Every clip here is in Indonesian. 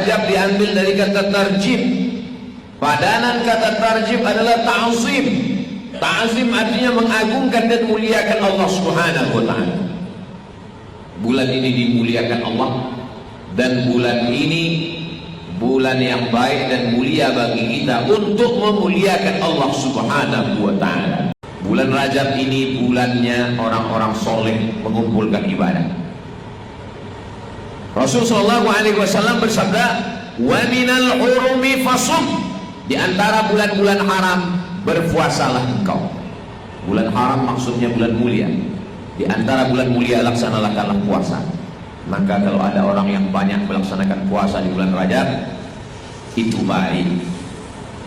Rajab diambil dari kata tarjib. Padanan kata tarjib adalah ta'zim. Ta'zim artinya mengagungkan dan muliakan Allah Subhanahu wa ta'ala. Bulan ini dimuliakan Allah, dan bulan ini bulan yang baik dan mulia bagi kita untuk memuliakan Allah Subhanahu wa ta'ala. Bulan Rajab ini bulannya orang-orang soleh mengumpulkan ibadah. Rasulullah SAW bersabda, "Wa minal hurumi fasum." Di antara bulan-bulan haram berpuasalah engkau. Bulan haram maksudnya bulan mulia. Di antara bulan mulia laksanakanlah puasa. Maka kalau ada orang yang banyak melaksanakan puasa di bulan Rajab, itu baik.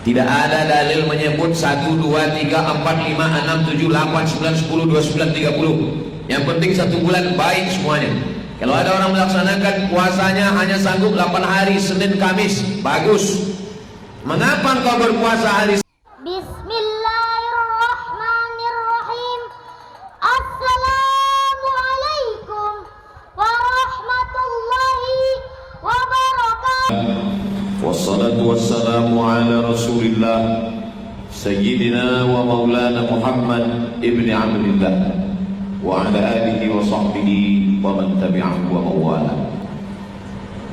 Tidak ada dalil menyebut 1, 2, 3, 4, 5, 6, 7, 8, 9, 10, 29, 30. Yang penting satu bulan baik semuanya. Kalau ada orang melaksanakan puasanya hanya sanggup 8 hari, Senin, Kamis, bagus. Mengapa engkau berpuasa hari Bismillahirrahmanirrahim. Assalamualaikum warahmatullahi wabarakatuh. Wassalatu wassalamu ala Rasulillah Sayyidina wa maulana Muhammad ibni Abdillah wa ala alihi wa sahbihi wa man tabi'ahu wa mawala.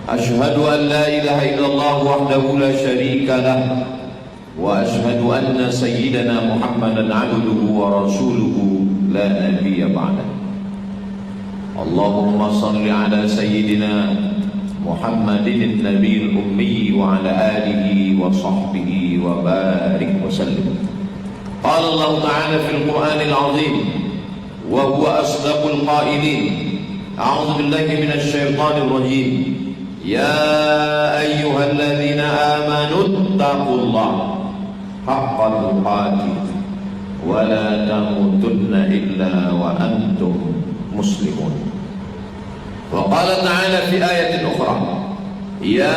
Ashhadu an la ilaha illallah wahdahu la sharika lah, wa ashhadu anna sayyidana Muhammadan abduhu wa rasuluhu la nabiyya ba'dah. Allahumma salli ala sayyidina Muhammadin nabiyil ummi wa ala alihi wa sahbihi wa barik wa sallim. Qala Allah ta'ala fil Qur'anil azim wa huwa asdaqul qailin. A'udzu billahi minasy syaithanir rajim. Ya ayyuhalladzina amanu taqullaha haqqa tuqatih wa la tamutunna illa wa antum muslimun. Wa qala ta'ala fi ayatin ukhra, ya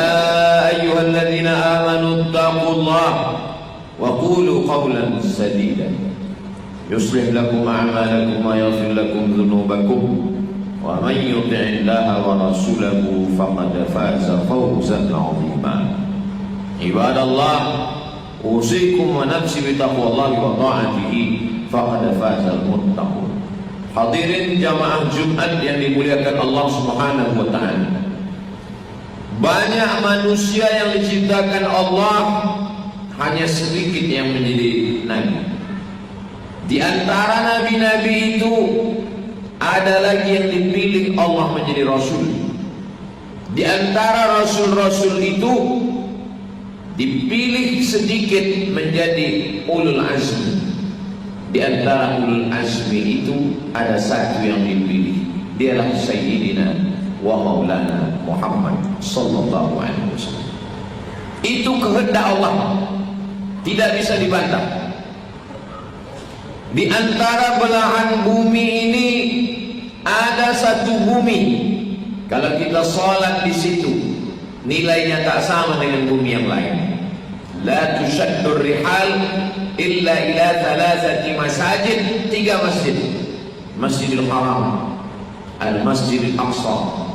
ayyuhalladzina amanu taqullaha wa qulu qawlan sadida yuslih lakum a'malakum wa yaghfir lakum dhunubakum wa man yuti'illaha wa rasulahu faqad faza fawzan 'azima. Ibadallah, usikum wa nafsi bi taqwallahi wa ta'atihi faqad fazal muttaqun. Hadirin jamaah Jumat yang dimuliakan Allah Subhanahu wa ta'ala, banyak manusia yang diciptakan Allah, hanya sedikit yang menjadi nabi. Di antara nabi-nabi itu ada lagi yang dipilih Allah menjadi rasul. Di antara rasul-rasul itu dipilih sedikit menjadi ulul azmi. Di antara ulul azmi itu ada satu yang dipilih, dialah Sayyidina wa Maulana Muhammad sallallahu alaihi wasallam. Itu kehendak Allah, tidak bisa dibantah. Di antara belahan bumi ini ada satu bumi, kalau kita sholat di situ nilainya tak sama dengan bumi yang lain. La tushaddur rihal illa ila thalathati masajid, 3 masjid: Masjidil Haram, Al-Masjidil Aqsa,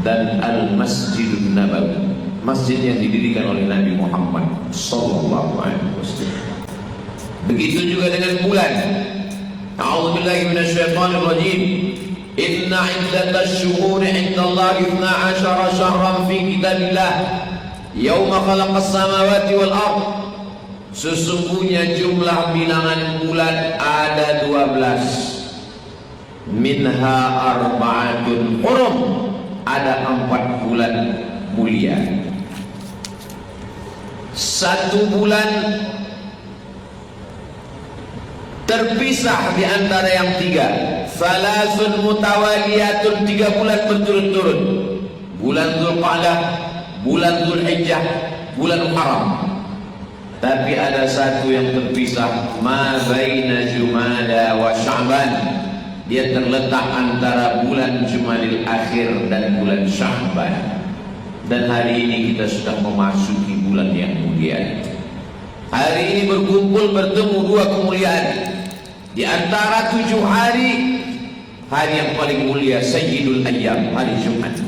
dan Al-Masjidun Nabawi, masjid yang didirikan oleh Nabi Muhammad sallallahu alaihi wasallam. Begitu juga dengan bulan. A'udzubillahi minasyaitonir rajim. Inna 'iddatash shuhuri 'indallahi 12 syahran fi kitabillah yauma khalaqas samawati wal ardh. Sesungguhnya jumlah bilangan bulan ada 12. Minha arba'atun hurum, ada 4 bulan mulia. Satu bulan terpisah di antara yang 3. Salasun mutawaliyatun, 3 bulan berturut-turut. Bulan Dzulqa'dah, bulan Dzulhijjah, bulan Haram. Tapi ada satu yang terpisah, ma baina Jumada wa Sya'ban. Dia terletak antara bulan Jumadil Akhir dan bulan Sya'ban. Dan hari ini kita sudah memasuki bulan yang mulia. Hari ini berkumpul bertemu 2 kemuliaan. Di antara 7 hari, hari yang paling mulia Sayyidul Ayyam, hari Jumat.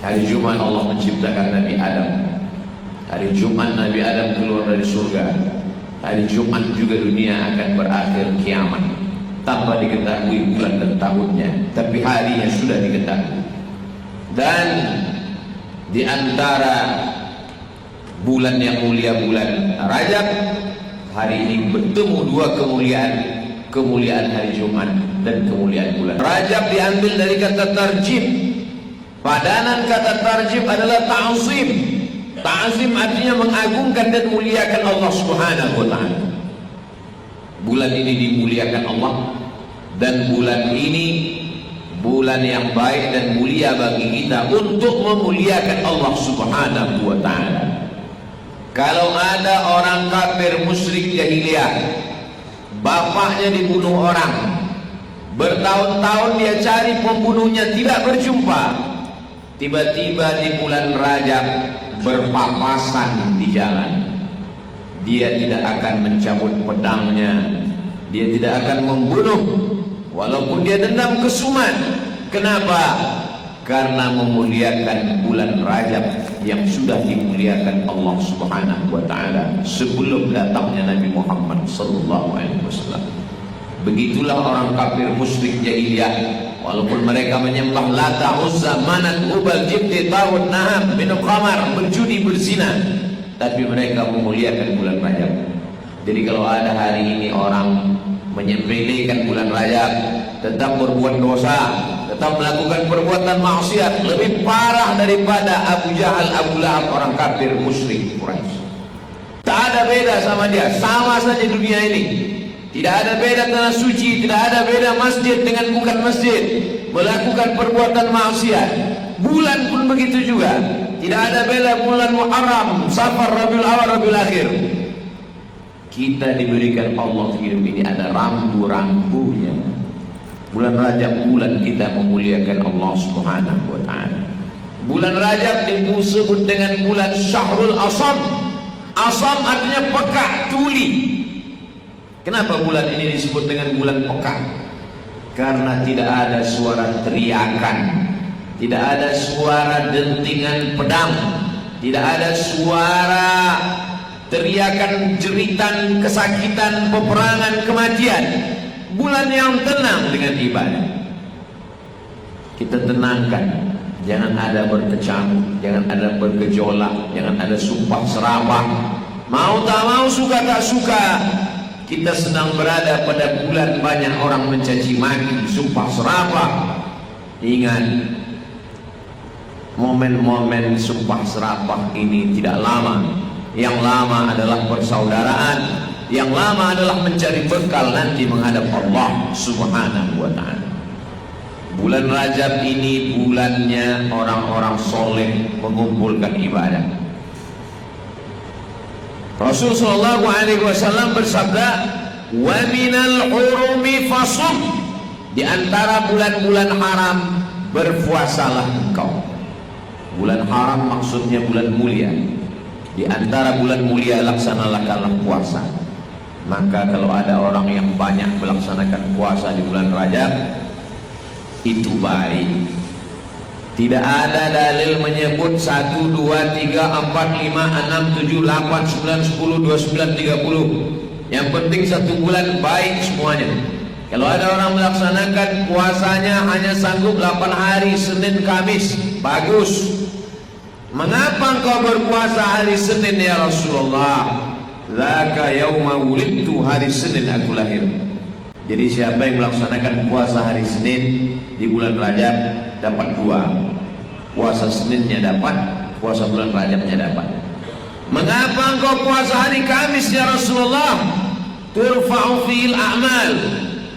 Hari Jumat Allah menciptakan Nabi Adam. Hari Jumat Nabi Adam keluar dari surga. Hari Jumat juga dunia akan berakhir kiamat tanpa diketahui bulan dan tahunnya, tapi harinya sudah diketahui. Dan di antara bulan yang mulia, bulan Rajab, hari ini bertemu dua kemuliaan, kemuliaan hari Jumat dan kemuliaan bulan Rajab. Diambil dari kata tarjib. Padanan kata tarjib adalah ta'zim. Ta'zim artinya mengagungkan dan muliakan Allah Subhanahu wa ta'ala. Bulan ini dimuliakan Allah, dan bulan ini bulan yang baik dan mulia bagi kita untuk memuliakan Allah Subhanahu wa ta'ala. Kalau ada orang kafir musyrik jahiliyah, bapaknya dibunuh orang, bertahun-tahun dia cari pembunuhnya tidak berjumpa, tiba-tiba di bulan Rajab berpapasan di jalan, dia tidak akan mencabut pedangnya, dia tidak akan membunuh walaupun dia dendam kesumat. Kenapa? Karena memuliakan bulan Rajab yang sudah dimuliakan Allah Subhanahu wa ta'ala sebelum datangnya Nabi Muhammad sallallahu alaihi wasallam. Begitulah orang kafir musyrik jahiliyah, walaupun mereka menyembah Lata, Uzza, Manat, Hubal, Jibti, Tawud, Naham, minum khamar, berjudi, berzina, tapi mereka memuliakan bulan Rajab. Jadi kalau ada hari ini orang menyembelihkan bulan Rajab, tetap berbuat dosa, tetap melakukan perbuatan maksiat, lebih parah daripada Abu Jahal, Abu Lahab, orang kafir musyrik Quraisy. Tak ada beda sama dia, sama saja dunia ini. Tidak ada beda tanah suci, tidak ada beda masjid dengan bukan masjid, melakukan perbuatan maksiat. Bulan pun begitu juga. Tidak ada beda bulan Muharram, Safar, Rabiul Awal, Rabiul Akhir. Kita diberikan Allah hidup ini ada rambu-rambunya. Bulan Rajab bulan kita memuliakan Allah Subhanahu wa ta'ala. Bulan Rajab disebut dengan bulan Syahrul Asam. Asam artinya pekak, tuli. Kenapa bulan ini disebut dengan bulan pekat? Karena tidak ada suara teriakan, tidak ada suara dentingan pedang, tidak ada suara teriakan, jeritan, kesakitan, peperangan, kematian. Bulan yang tenang dengan ibadah. Kita tenangkan, jangan ada berkecamuk, jangan ada bergejolak, jangan ada sumpah serapah. Mau tak mau, suka tak suka, kita sedang berada pada bulan banyak orang mencaci maki, sumpah serapah. Ingat, momen-momen sumpah serapah ini tidak lama. Yang lama adalah persaudaraan, yang lama adalah mencari bekal nanti menghadap Allah Subhanahu wa ta'ala. Bulan Rajab ini bulannya orang-orang soleh mengumpulkan ibadah. Rasul sallallahu alaihi wasallam bersabda, "Wa minal hurumi fasum." Di antara bulan-bulan haram berpuasalah engkau. Bulan haram maksudnya bulan mulia. Di antara bulan mulia laksanakanlah puasa. Maka kalau ada orang yang banyak melaksanakan puasa di bulan Rajab, itu baik. Tidak ada dalil menyebut 1, 2, 3, 4, 5, 6, 7, 8, 9, 10, 29, 30. Yang penting satu bulan baik semuanya. Kalau ada orang melaksanakan puasanya hanya sanggup 8 hari, Senin, Kamis, bagus. Mengapa engkau berpuasa hari Senin ya Rasulullah? Zaka yauma wulidtu, hari Senin aku lahir. Jadi siapa yang melaksanakan puasa hari Senin di bulan Rajab dapat 2. Puasa Seninnya dapat, puasa bulan Rajabnya dapat. Mengapa engkau puasa hari Kamis ya Rasulullah? Turfa'u fil a'mal.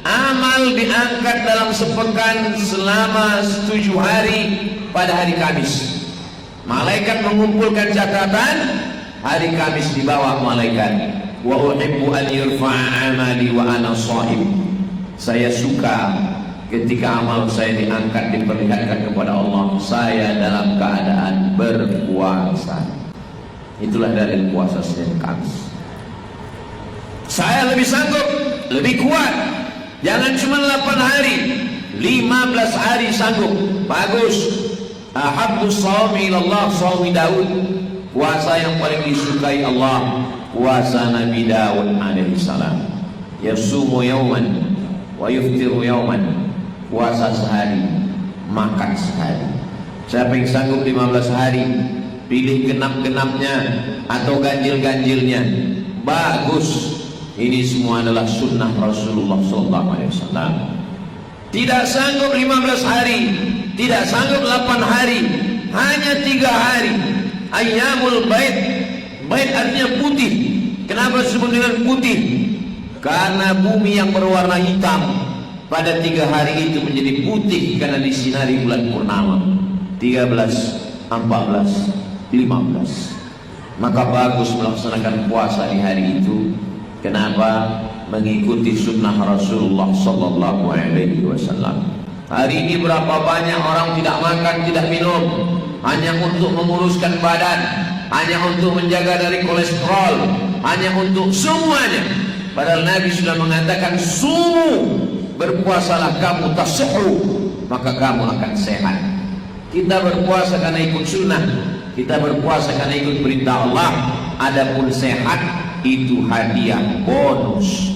Amal diangkat dalam sepekan selama 7 hari pada hari Kamis. Malaikat mengumpulkan catatan, hari Kamis di bawah malaikat. Wa uhibbu an yurfa'a amali wa ana shahim. Saya suka ketika amal saya diangkat, diperlihatkan kepada Allah, saya dalam keadaan berpuasa. Itulah dalil puasa Senin Kamis. Saya lebih sanggup, lebih kuat. Jangan cuma 8 hari, 15 hari sanggup, bagus. Ahabbus shaumi ilallah shaumi Daud. Puasa yang paling disukai Allah puasa Nabi Daud alaihi salam. Yasumu yauman wa yuftiru yauman. Puasa sehari, makan sehari. Siapa yang sanggup 15 hari, pilih genap-genapnya atau ganjil-ganjilnya, bagus. Ini semua adalah sunnah Rasulullah SAW. Tidak sanggup 15 hari, tidak sanggup 8 hari, hanya 3 hari. Ayyamul bait. Bait artinya putih. Kenapa disebut dengan putih? Karena bumi yang berwarna hitam pada 3 hari itu menjadi putih karena disinari bulan purnama. 13, 14, 15. Maka bagus melaksanakan puasa di hari itu. Kenapa? Mengikuti sunnah Rasulullah sallallahu alaihi wasallam. Hari ini berapa banyak orang tidak makan, tidak minum, hanya untuk menguruskan badan, hanya untuk menjaga dari kolesterol, hanya untuk semuanya. Padahal Nabi sudah mengatakan, sumu, berpuasalah kamu tasihhu, maka kamu akan sehat. Kita berpuasa karena ikut sunnah, kita berpuasa karena ikut perintah Allah. Adapun sehat itu hadiah bonus.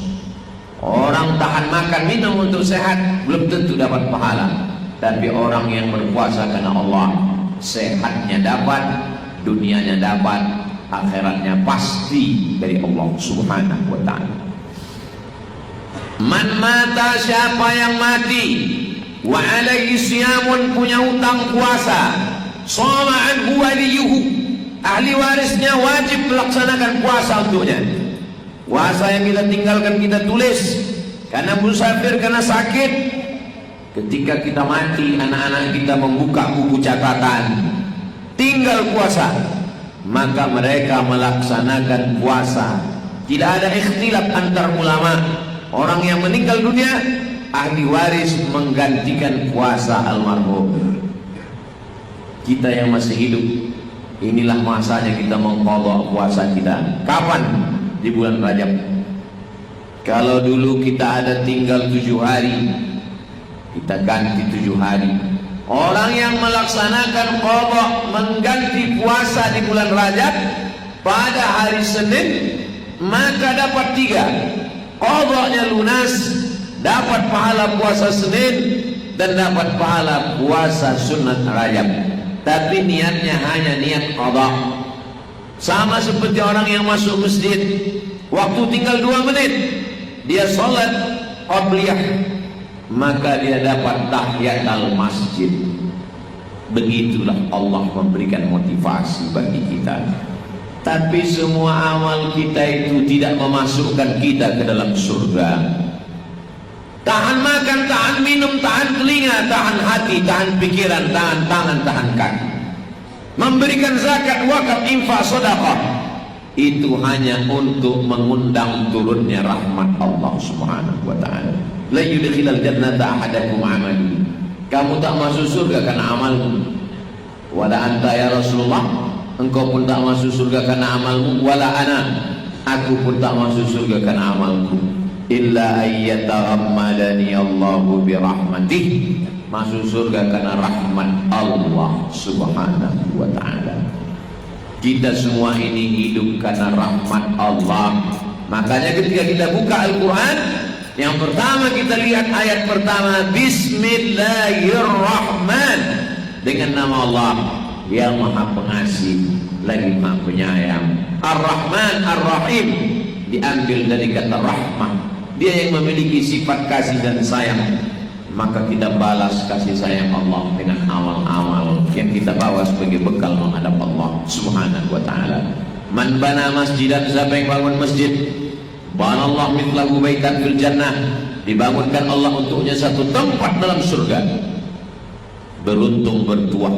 Orang tahan makan minum untuk sehat belum tentu dapat pahala, tapi orang yang berpuasa karena Allah, sehatnya dapat, dunianya dapat, akhiratnya pasti dari Allah Subhanahu wa ta'ala. Man mata, siapa yang mati, wa alaihi siyamun, punya utang puasa, shoma anhu waliyuhu, ahli warisnya wajib melaksanakan puasa untuknya. Puasa yang kita tinggalkan kita tulis karena musafir, karena sakit. Ketika kita mati, anak-anak kita membuka buku catatan tinggal puasa, maka mereka melaksanakan puasa. Tidak ada ikhtilaf antar ulama. Orang yang meninggal dunia, ahli waris menggantikan puasa almarhum. Kita yang masih hidup, inilah masanya kita mengqadha puasa kita. Kapan? Di bulan Rajab. Kalau dulu kita ada tinggal 7 hari, kita ganti 7 hari. Orang yang melaksanakan qadha, mengganti puasa di bulan Rajab pada hari Senin, maka dapat 3. Qadhanya lunas, dapat pahala puasa Senin dan dapat pahala puasa sunat Rajab. Tapi niatnya hanya niat qadha. Sama seperti orang yang masuk masjid, waktu tinggal 2 menit dia sholat qabliyah, maka dia dapat tahiyatul masjid. Begitulah Allah memberikan motivasi bagi kita. Tapi semua amal kita itu tidak memasukkan kita ke dalam surga. Tahan makan, tahan minum, tahan telinga, tahan hati, tahan pikiran, tahan tangan, tahan kaki. Memberikan zakat, wakaf, infak, sedekah, itu hanya untuk mengundang turunnya rahmat Allah Subhanahu wa ta'ala. La yudkhilal jannata ahadakum amali. Kamu tak masuk surga karena amalmu. Wala anta ya Rasulullah, engkau pun tak masuk surga karena amalmu. Wala ana, aku pun tak masuk surga karena amalku. Illa ayyataghammadani Allahu birahmatih. Masuk surga karena rahmat Allah Subhanahu wa ta'ala. Kita semua ini hidup karena rahmat Allah. Makanya ketika kita buka Al-Quran, yang pertama kita lihat ayat pertama, Bismillahirrahman, dengan nama Allah yang maha pengasih lagi maha penyayang. Ar-Rahman Ar-Rahim diambil dari kata rahmah. Dia yang memiliki sifat kasih dan sayang. Maka kita balas kasih sayang Allah dengan amal-amal yang kita bawa sebagai bekal menghadap Allah Subhanahu wa ta'ala. Man bana masjidan, siapa yang bangun masjid, banallahu mithlahu baitan fil jannah, dibangunkan Allah untuknya satu tempat dalam surga. Beruntung bertuah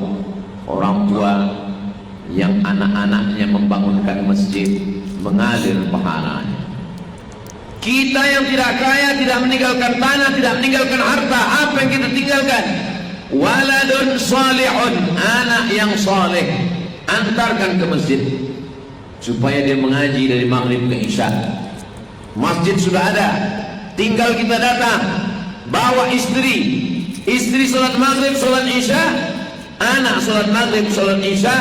orang tua yang anak-anaknya membangunkan masjid, mengalir pahalanya. Kita yang tidak kaya, tidak meninggalkan tanah, tidak meninggalkan harta, apa yang kita tinggalkan? Waladun salihun, anak yang saleh, antarkan ke masjid supaya dia mengaji dari maghrib ke isya. Masjid sudah ada, tinggal kita datang, bawa istri salat maghrib, salat isya, Anak sholat maghrib, sholat isya,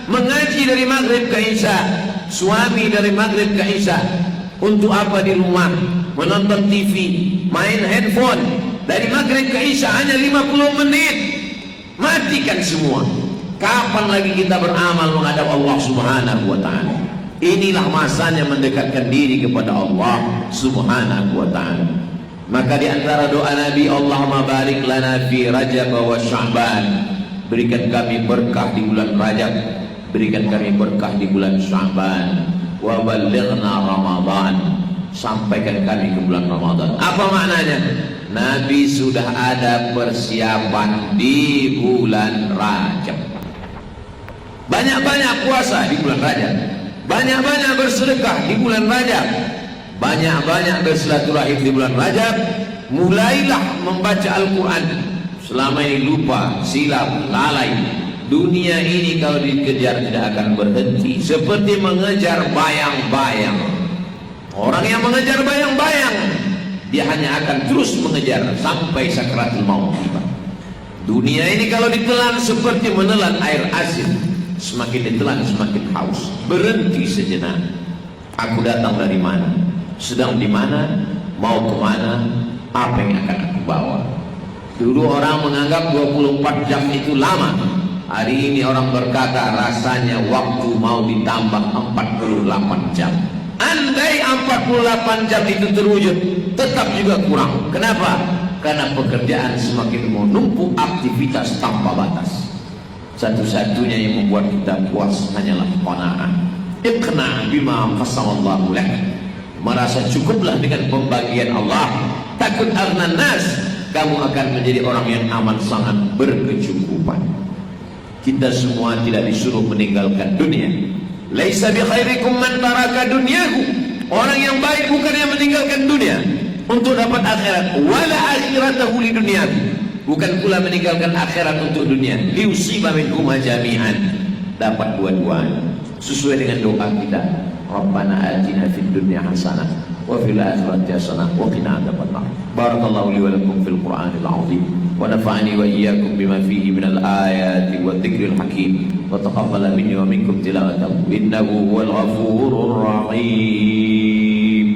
mengaji dari maghrib ke isya, suami dari maghrib ke isya. Untuk apa di rumah? Menonton TV, main handphone. Dari maghrib ke isya hanya 50 menit. Matikan semua. Kapan lagi kita beramal menghadap Allah Subhanahu wa ta'ala? Inilah masanya mendekatkan diri kepada Allah Subhanahu wa ta'ala. Maka di antara doa Nabi, Allahumma barik lana fi Rajab wa Sya'ban. Berikan kami berkah di bulan Rajab, berikan kami berkah di bulan Sya'ban. Wa ballighna Ramadan, sampaikan kami ke bulan Ramadan. Apa maknanya? Nabi sudah ada persiapan di bulan Rajab. Banyak-banyak puasa di bulan Rajab, banyak-banyak bersedekah di bulan Rajab, banyak-banyak bersilaturahim di bulan Rajab. Mulailah membaca Al-Quran. Selama ini lupa, silap, lalai. Dunia ini kalau dikejar tidak akan berhenti, seperti mengejar bayang-bayang. Orang yang mengejar bayang-bayang, dia hanya akan terus mengejar sampai sakaratul maut tiba. Dunia ini kalau ditelan seperti menelan air asin, semakin ditelan semakin haus. Berhenti sejenak. Aku datang dari mana? Sedang di mana? Mau kemana? Apa yang akan aku bawa? Dulu orang menganggap 24 jam itu lama. Hari ini orang berkata rasanya waktu mau ditambah 48 jam. Andai 48 jam itu terwujud, tetap juga kurang. Kenapa? Karena pekerjaan semakin menumpuk, aktivitas tanpa batas. Satu-satunya yang membuat kita puas hanyalah qanaah. Iqna' bima qasamallahu lak. Merasa cukuplah dengan pembagian Allah. Takut aghnan nas, kamu akan menjadi orang yang amat sangat berkecukupan. Kita semua tidak disuruh meninggalkan dunia. Laisa bi khairikum man taraka dunyahu. Orang yang baik bukan yang meninggalkan dunia untuk dapat akhirat. Wala akhiratahu li dunyahu. Bukan pula meninggalkan akhirat untuk dunia. Liusiba minhuma jami'an. Dapat dua-duanya. Sesuai dengan doa kita. Rabbana atina fid dunya hasanah wa fil akhirati hasanah wa qina adzabannar. Barakallahu li wa lakum fil Qur'anil 'azim. ونفعني وإياكم بما فيه من الآيات والذكر الحكيم وتقبل مني ومنكم تلاوته إنه هو الغفور الرحيم.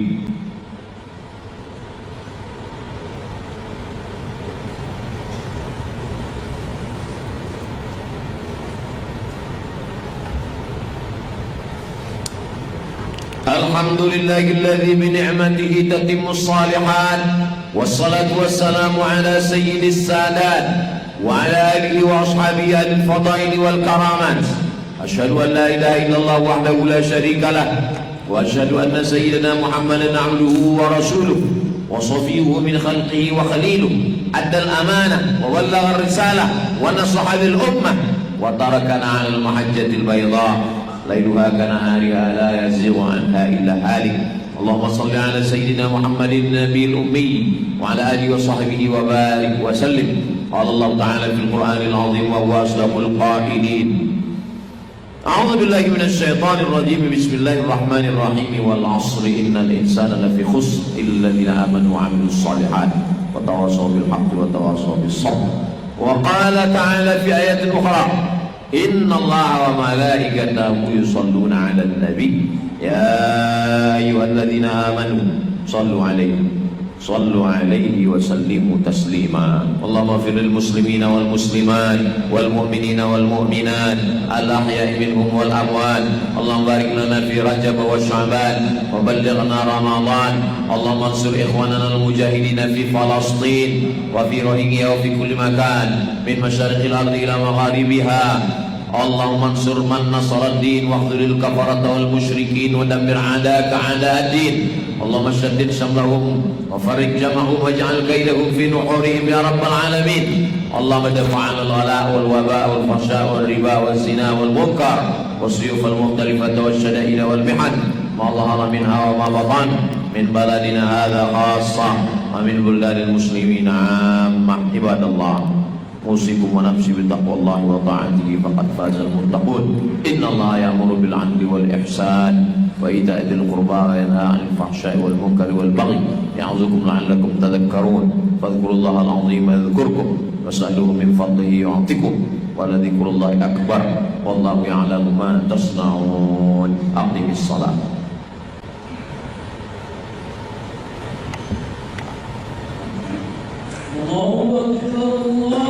الحمد لله الذي بنعمته تتم الصالحات والصلاة والسلام على سيد السادات وعلى آله وأصحابه أهل الفضائل والكرامات. أشهد أن لا إله إلا الله وحده لا شريك له وأشهد أن سيدنا محمدا عبده ورسوله وصفيه من خلقه وخليله. أدى الأمانة وبلغ الرسالة ونصح للأمة وتركنا على المحجة البيضاء ليلها كنهارها لا يزيغ عنها إلا هالك. اللهم صل على سيدنا محمد النبي الأمي وعلى آله وصحبه وبارك وسلم. قال الله تعالى في القرآن العظيم وهو أصدق القائلين. أعوذ بالله من الشيطان الرجيم. بسم الله الرحمن الرحيم. والعصر إن الإنسان لفي خسر إلا الذين آمنوا وعملوا الصالحات وتواصوا بالحق وتواصوا بالصبر. وقال تعالى في آية أخرى إن الله وملائكته يصلون على النبي يا أيها الذين آمنوا صلوا عليه وسلموا تسليما. اللهم اغفر للمسلمين والمسلمات والمؤمنين والمؤمنات الأحياء منهم والأموات. اللهم بارك لنا في رجب وشعبان وبلغنا رمضان. اللهم انصر إخواننا المجاهدين في فلسطين وفي روهينجيا وفي كل مكان من مشارق الأرض إلى مغاربها. اللهم انصر من نصر الدين واخذل الكفرة والمشركين ودمر أعداءك أعداء الدين. اللهم شدد شملهم وفرج جمعهم واجعل كيدهم في نحورهم يا رب العالمين. اللهم ادفع عنا الغلاء والوباء والفحشاء والربا والزنا والمنكر والسيوف المختلفة والشدائد والمحن ما ظهر منها وما بطن من بلدنا هذا خاصة ومن بلدان المسلمين عامة. عباد الله أوصيكم ونفسي بتقوى الله وطاعته فقد فاز المتقون. إن الله يأمر بالعدل والإحسان وإيتاء ذي القربى وينهى عن الفحشاء والمنكر والبغي يعظكم لعلكم تذكرون. فاذكروا الله العظيم يذكركم واسألوه من فضله يعطكم ولذكر الله أكبر والله يعلم ما تصنعون أقم الصلاة. الله أكبر الله